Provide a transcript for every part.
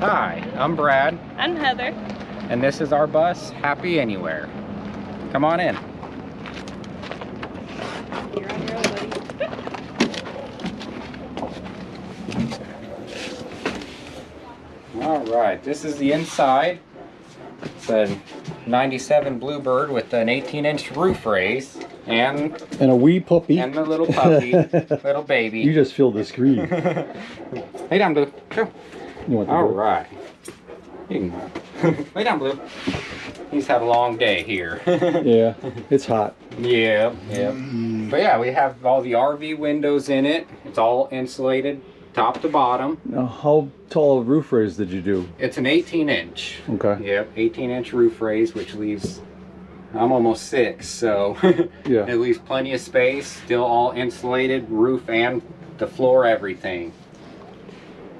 Hi, I'm Brad. I'm Heather. And this is our bus, Happy Anywhere. Come on in. You're on your own, buddy. All right, this is the inside. It's a 97 Bluebird with an 18-inch roof raise and a wee puppy. And the little puppy, little baby. You just feel the screen. Lay down, Blue. Go. All go? right. You can lay down, Blue. He's had a long day here. Yeah, it's hot. Yeah, yeah. But yeah, we have all the RV windows in it. It's all insulated, top to bottom. Now, how tall a roof raise did you do? It's an 18-inch. Okay. Yep, 18-inch roof raise, which leaves, I'm almost 6, so yeah, it leaves plenty of space. Still all insulated, roof and the floor, everything.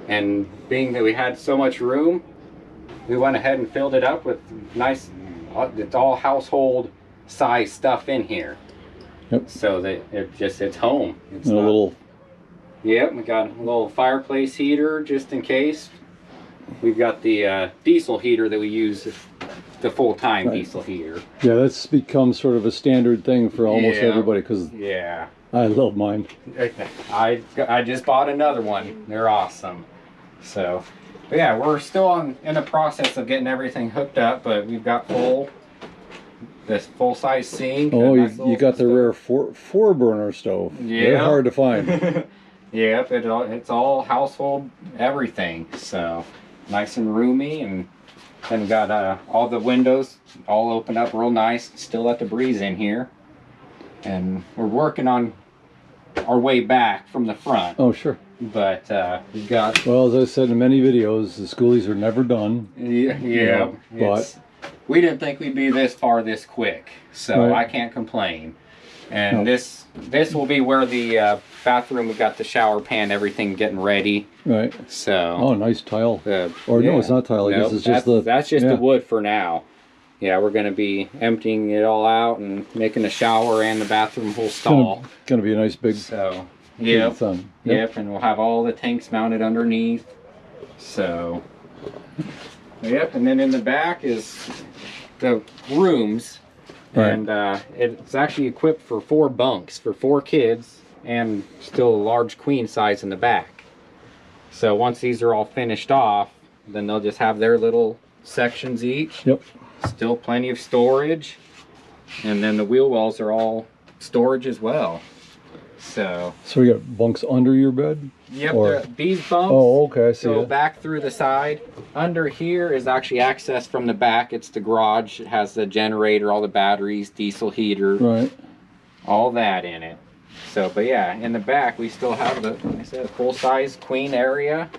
And being that we had so much room, we went ahead and filled it up with nice, it's all household size stuff in here. Yep. So that it's home. It's and a little. Yep, we got a little fireplace heater just in case. We've got the diesel heater that we use, the full-time diesel heater. Yeah, that's become sort of a standard thing for almost Yeah. everybody because Yeah. I love mine. I just bought another one. They're awesome. So, but yeah, we're still in the process of getting everything hooked up, but we've got this full-size sink. Oh, you got the rare four burner stove. Yeah. They're hard to find. Yep, it's all household everything. So nice and roomy, and then we got all the windows all opened up real nice. Still let the breeze in here, and we're working on our way back from the front. Oh, sure. But we've got. Well, as I said in many videos, the Skoolies are never done. Yeah, but we didn't think we'd be this far this quick, so right. I can't complain. And this will be where the bathroom, we got the shower pan, everything getting ready. Right. So. Oh, nice tile. No, it's not tile. I guess it's just that's just the wood for now. Yeah, we're going to be emptying it all out and making the shower and the bathroom whole stall. Going to be a nice big. So. Yep. Yep, and we'll have all the tanks mounted underneath. So. Yep, and then in the back is the rooms. Right. And it's actually equipped for 4 bunks for 4 kids and still a large queen size in the back. So once these are all finished off, then they'll just have their little sections each. Yep. Still plenty of storage. And then the wheel wells are all storage as well. So we got bunks under your bed? Yep, these bumps. Oh, okay, I see. So back through the side. Under here is actually access from the back. It's the garage. It has the generator, all the batteries, diesel heater. Right. All that in it. So, but yeah, in the back we still have the, like I said, full-size queen area.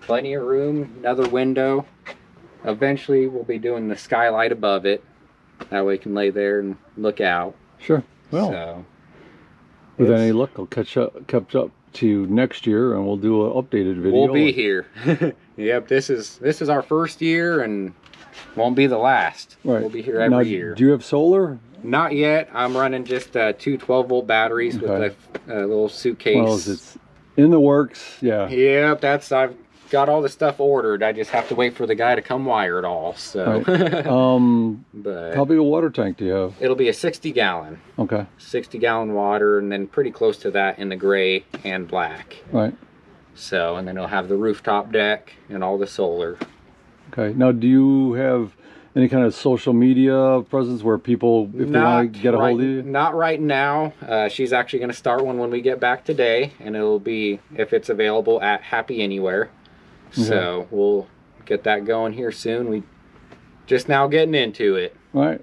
Plenty of room, another window. Eventually we'll be doing the skylight above it. That way we can lay there and look out. Sure. Well, so, with any luck, I'll catch up to you next year, and we'll do an updated video. We'll be here. Yep, this is our first year, and won't be the last. Right. We'll be here every year. Do you have solar? Not yet. I'm running just 2 12-volt batteries with a little suitcase. Well, it's in the works. Yeah. Yep, I've got all the stuff ordered. I just have to wait for the guy to come wire it all. So. Right. But how big a water tank do you have? It'll be a 60-gallon. Okay. 60-gallon water, and then pretty close to that in the gray and black. Right. So, and then it'll have the rooftop deck and all the solar. Okay. Now, do you have any kind of social media presence where people, if they want to get a hold of you? Not right now. She's actually going to start one when we get back today, and it'll be, if it's available, at Happy Anywhere. Okay. So we'll get that going here soon. We just now getting into it. All right.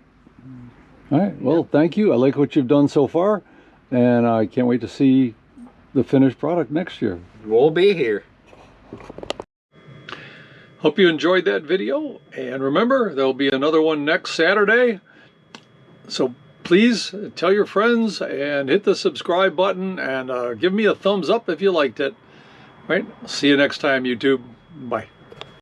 All right. Well, thank you. I like what you've done so far, and I can't wait to see the finished product next year. We'll be here. Hope you enjoyed that video, and remember, there'll be another one next Saturday. So please tell your friends and hit the subscribe button, and give me a thumbs up if you liked it. All right. See you next time, YouTube. Bye.